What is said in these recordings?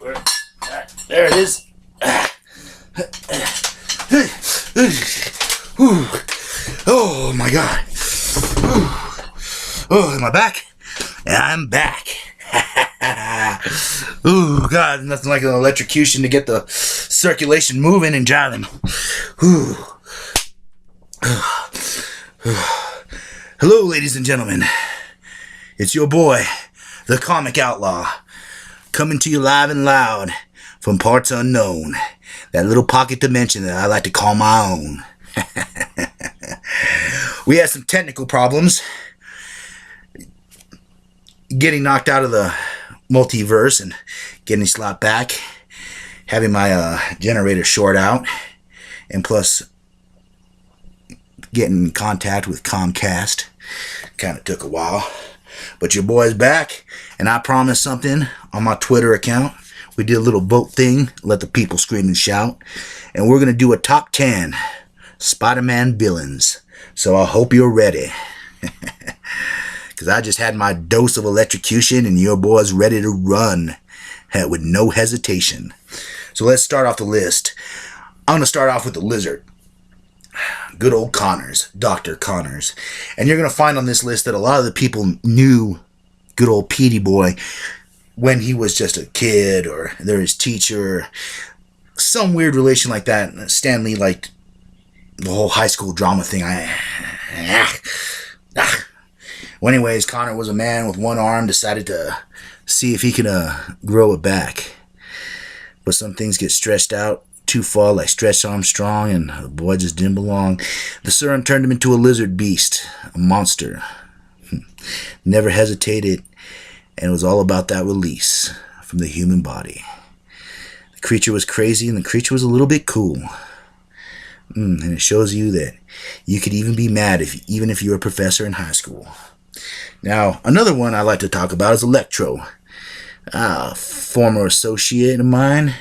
There it is. Oh my God. Oh, am I back? I'm back. Ooh, God, nothing like an electrocution to get the circulation moving and jiving. Ooh. Hello, ladies and gentlemen. It's your boy, the Comic Outlaw, coming to you live and loud from parts unknown. That little pocket dimension that I like to call my own. We had some technical problems getting knocked out of the multiverse and getting slapped back, having my generator short out, and plus getting in contact with Comcast. Kind of took a while, but your boy's back, and I promised something on my Twitter account. We did a little vote thing, let the people scream and shout, and we're going to do a top 10 Spider-Man villains. So I hope you're ready. Because I just had my dose of electrocution and your boy's ready to run with no hesitation. So let's start off the list. I'm going to start off with the Lizard. Good old Connors, Dr. Connors. And you're going to find on this list that a lot of the people knew good old Petey Boy when he was just a kid, or they're his teacher. Some weird relation like that. Stan Lee liked the whole high school drama thing. Well, anyways, Connor was a man with one arm, decided to see if he could grow it back. But some things get stretched out too far, like Stretch Armstrong, and the boy just didn't belong. The serum turned him into a lizard beast, a monster. Never hesitated, and it was all about that release from the human body. The creature was crazy, and the creature was a little bit cool. And it shows you that you could even be mad even if you're a professor in high school. Now, another one I like to talk about is Electro. A former associate of mine.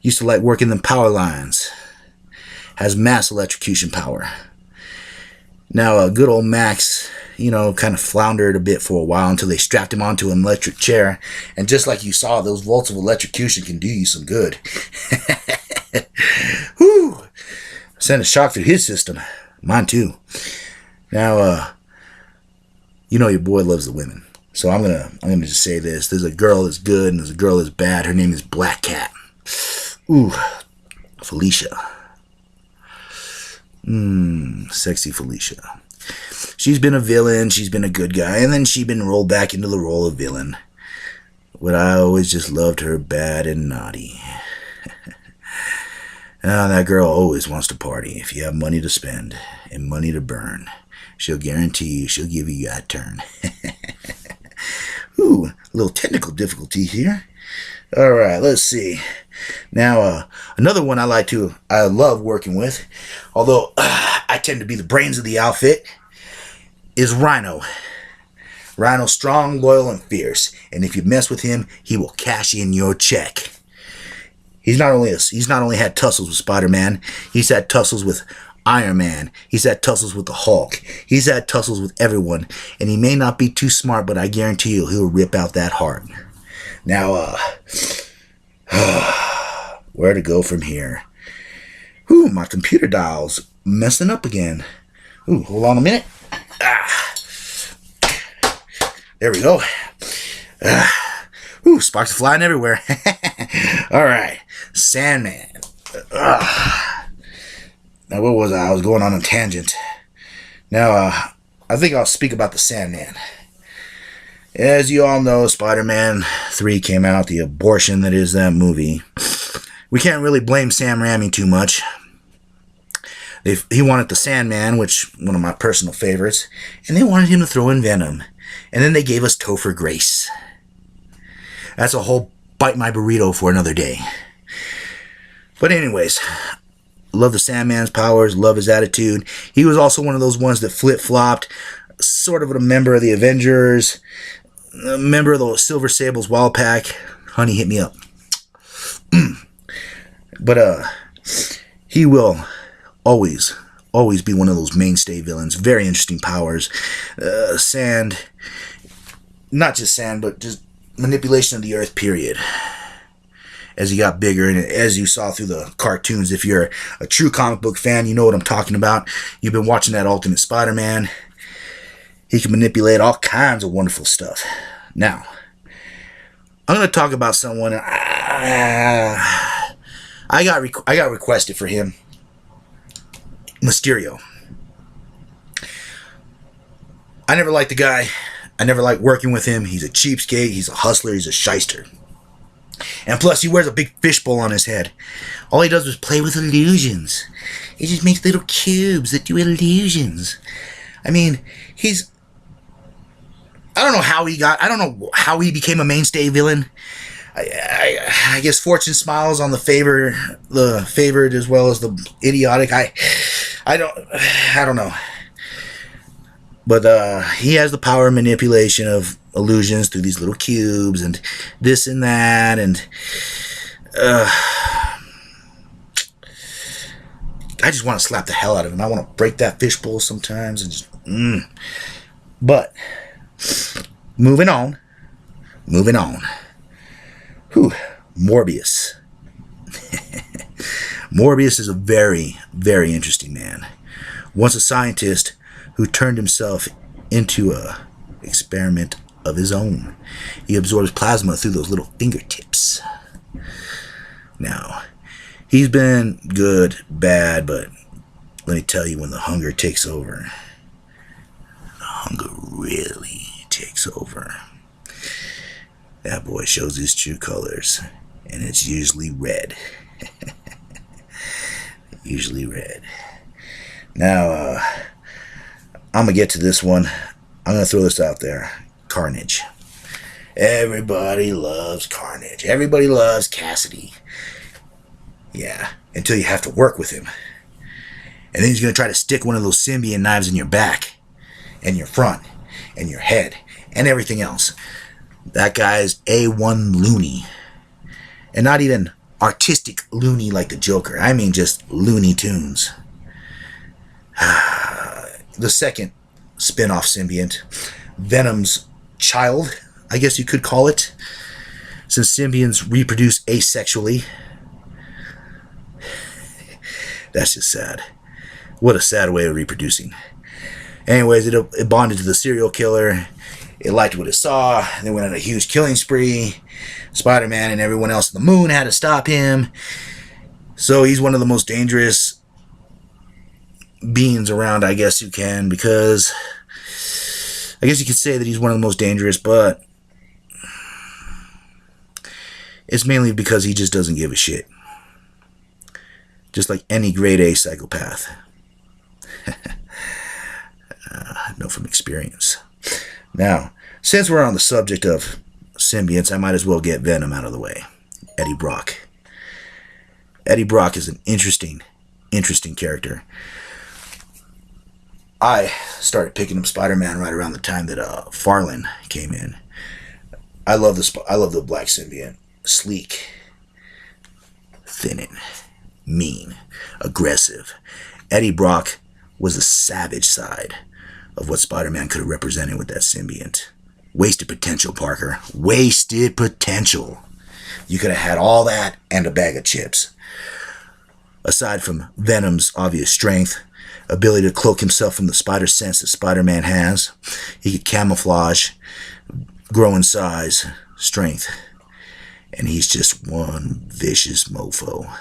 Used to like working the power lines. Has mass electrocution power. Now, good old Max, kind of floundered a bit for a while until they strapped him onto an electric chair. And just like you saw, those volts of electrocution can do you some good. Whew! Sent a shock through his system. Mine too. Now, your boy loves the women. So I'm gonna just say this. There's a girl that's good and there's a girl that's bad. Her name is Black Cat. Ooh, Felicia. Sexy Felicia. She's been a villain, she's been a good guy, and then she's been rolled back into the role of villain. But I always just loved her bad and naughty. That girl always wants to party. If you have money to spend and money to burn, she'll guarantee you she'll give you that turn. Ooh, a little technical difficulty here. Alright, let's see. Now, another one I love working with, although I tend to be the brains of the outfit, is Rhino. Rhino's strong, loyal, and fierce. And if you mess with him, he will cash in your check. He's not only had tussles with Spider-Man, he's had tussles with Iron Man. He's had tussles with the Hulk. He's had tussles with everyone. And he may not be too smart, but I guarantee you he'll rip out that heart. Now, where to go from here? Ooh, my computer dial's messing up again. Ooh, hold on a minute. There we go. Ooh, sparks are flying everywhere. Alright, Sandman. Now, what was I? I was going on a tangent. Now, I think I'll speak about the Sandman. As you all know, Spider-Man 3 came out, the abortion that is that movie. We can't really blame Sam Raimi too much. He wanted the Sandman, which one of my personal favorites, and they wanted him to throw in Venom. And then they gave us Topher Grace. That's a whole bite my burrito for another day. But anyways, love the Sandman's powers, love his attitude. He was also one of those ones that flip-flopped, sort of a member of the Avengers, a member of the Silver Sable's Wild Pack. Honey, hit me up. But he will always be one of those mainstay villains. Very interesting powers. Not just sand, but just manipulation of the earth, period. as he got bigger, and as you saw through the cartoons. If you're a true comic book fan, you know what I'm talking about. You've been watching that Ultimate Spider-Man. He can manipulate all kinds of wonderful stuff. Now, I'm going to talk about someone I got requested for him. Mysterio. I never liked the guy. I never liked working with him. He's a cheapskate. He's a hustler. He's a shyster. And plus, he wears a big fishbowl on his head. All he does is play with illusions. He just makes little cubes that do illusions. I mean, I don't know how he became a mainstay villain. I guess fortune smiles on the favored as well as the idiotic. I don't know. But he has the power of manipulation of illusions through these little cubes and this and that, and I just want to slap the hell out of him. I want to break that fishbowl sometimes and just But moving on. Whew, Morbius. Morbius is a very, very interesting man. Once a scientist who turned himself into a experiment of his own. He absorbs plasma through those little fingertips. Now, he's been good, bad, but let me tell you, when the hunger takes over, the hunger really takes over. That boy shows his true colors, and it's usually red. Usually red. Now, I'm going to get to this one. I'm going to throw this out there. Carnage. Everybody loves Carnage. Everybody loves Cassidy. Yeah, until you have to work with him. And then he's going to try to stick one of those symbiont knives in your back, and your front, and your head, and everything else. That guy's A1 loony. And not even artistic loony like the Joker. I mean just Looney Tunes. The second spin-off symbiont, Venom's child, I guess you could call it, since symbionts reproduce asexually. That's just sad. What a sad way of reproducing. Anyways, it bonded to the serial killer. It liked what it saw. They went on a huge killing spree. Spider-Man and everyone else on the moon had to stop him. So he's one of the most dangerous beings around, I guess you can, because I guess you could say that he's one of the most dangerous, but it's mainly because he just doesn't give a shit. Just like any grade A psychopath. I know from experience. Now, since we're on the subject of symbionts, I might as well get Venom out of the way. Eddie Brock. Eddie Brock is an interesting character. I started picking up Spider-Man right around the time that Farland came in. I love the black symbiont. Sleek, thinning, mean, aggressive. Eddie Brock was the savage side of what Spider-Man could have represented with that symbiont. Wasted potential, Parker. Wasted potential. You could have had all that and a bag of chips. Aside from Venom's obvious strength, ability to cloak himself from the spider sense that Spider-Man has, he could camouflage, grow in size, strength, and he's just one vicious mofo.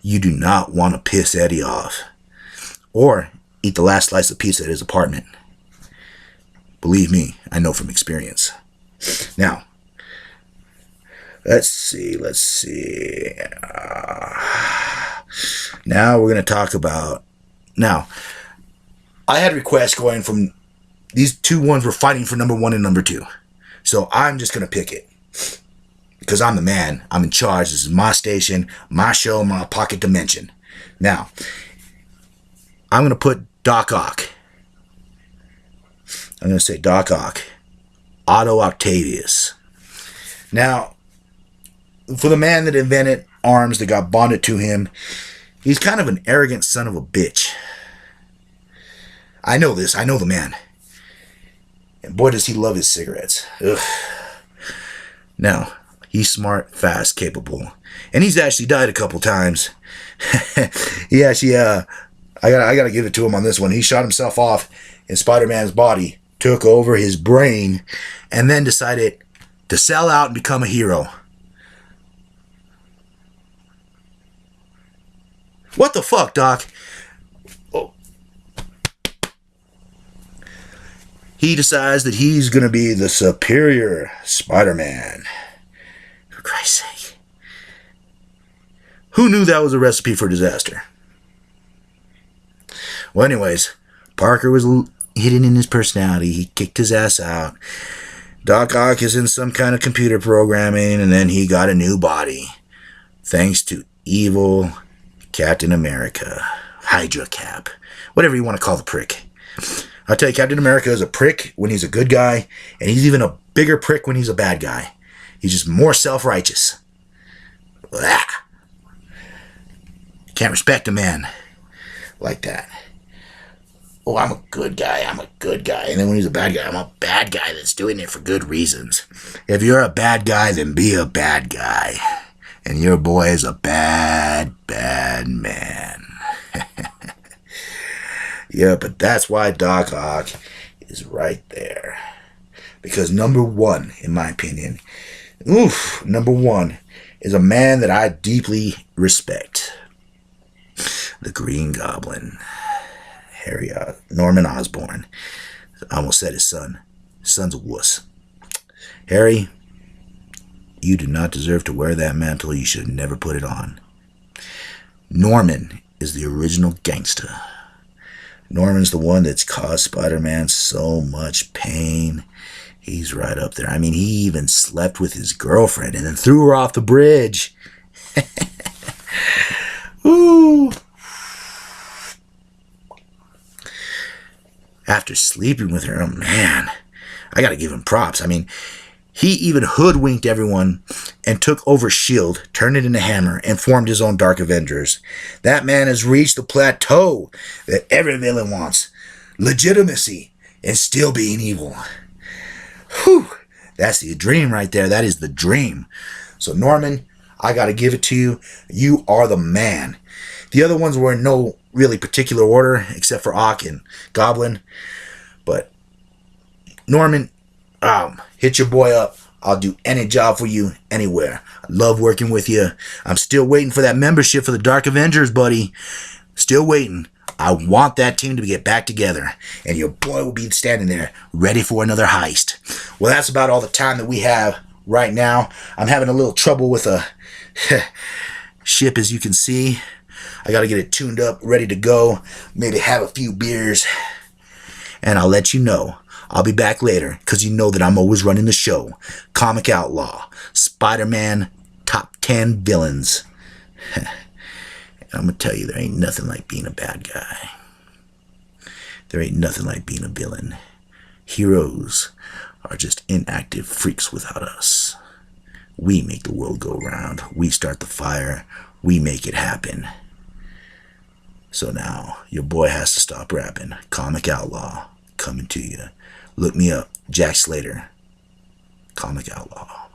You do not want to piss Eddie off, or eat the last slice of pizza at his apartment. Believe me, I know from experience. Now, let's see. Now we're going to talk about... Now, I had requests going from... These two ones were fighting for number 1 and number 2. So I'm just going to pick it. Because I'm the man. I'm in charge. This is my station, my show, my pocket dimension. Now, I'm going to put Doc Ock. I'm going to say Doc Ock. Otto Octavius. Now, for the man that invented arms that got bonded to him, he's kind of an arrogant son of a bitch. I know this. I know the man. And boy, does he love his cigarettes. Ugh. Now, He's smart, fast, capable. And he's actually died a couple times. He actually, I gotta give it to him on this one. He shot himself off in Spider-Man's body, took over his brain, and then decided to sell out and become a hero. What the fuck, Doc? Oh. He decides that he's going to be the superior Spider-Man. For Christ's sake. Who knew that was a recipe for disaster? Well, anyways, Parker was hidden in his personality. He kicked his ass out. Doc Ock is in some kind of computer programming, and then he got a new body. Thanks to evil Captain America. Hydra Cap. Whatever you want to call the prick. I'll tell you, Captain America is a prick when he's a good guy, and he's even a bigger prick when he's a bad guy. He's just more self-righteous. Blah. Can't respect a man like that. Oh, I'm a good guy. I'm a good guy. And then when he's a bad guy, I'm a bad guy that's doing it for good reasons. If you're a bad guy, then be a bad guy. And your boy is a bad, bad man. Yeah, but that's why Doc Ock is right there. Because number one, in my opinion, number one is a man that I deeply respect. The Green Goblin. Norman Osborn. I almost said his son. His son's a wuss. Harry, you do not deserve to wear that mantle. You should never put it on. Norman is the original gangster. Norman's the one that's caused Spider-Man so much pain. He's right up there. I mean, he even slept with his girlfriend and then threw her off the bridge. Ooh. After sleeping with her, oh man, I gotta give him props. I mean, he even hoodwinked everyone and took over S.H.I.E.L.D., turned it into Hammer, and formed his own Dark Avengers. That man has reached the plateau that every villain wants. Legitimacy and still being evil. Whew, that's the dream right there. That is the dream. So Norman, I gotta give it to you. You are the man. The other ones were in no really particular order, except for Ock and Goblin. But Norman, hit your boy up. I'll do any job for you anywhere. I love working with you. I'm still waiting for that membership for the Dark Avengers, buddy. Still waiting. I want that team to get back together. And your boy will be standing there ready for another heist. Well, that's about all the time that we have right now. I'm having a little trouble with a ship, as you can see. I got to get it tuned up, ready to go. Maybe have a few beers. And I'll let you know. I'll be back later, because you know that I'm always running the show. Comic Outlaw. Spider-Man Top 10 Villains. And I'm going to tell you, there ain't nothing like being a bad guy. There ain't nothing like being a villain. Heroes are just inactive freaks without us. We make the world go round. We start the fire. We make it happen. So now, your boy has to stop rapping. Comic Outlaw, coming to you. Look me up, Jack Slater, Comic Outlaw.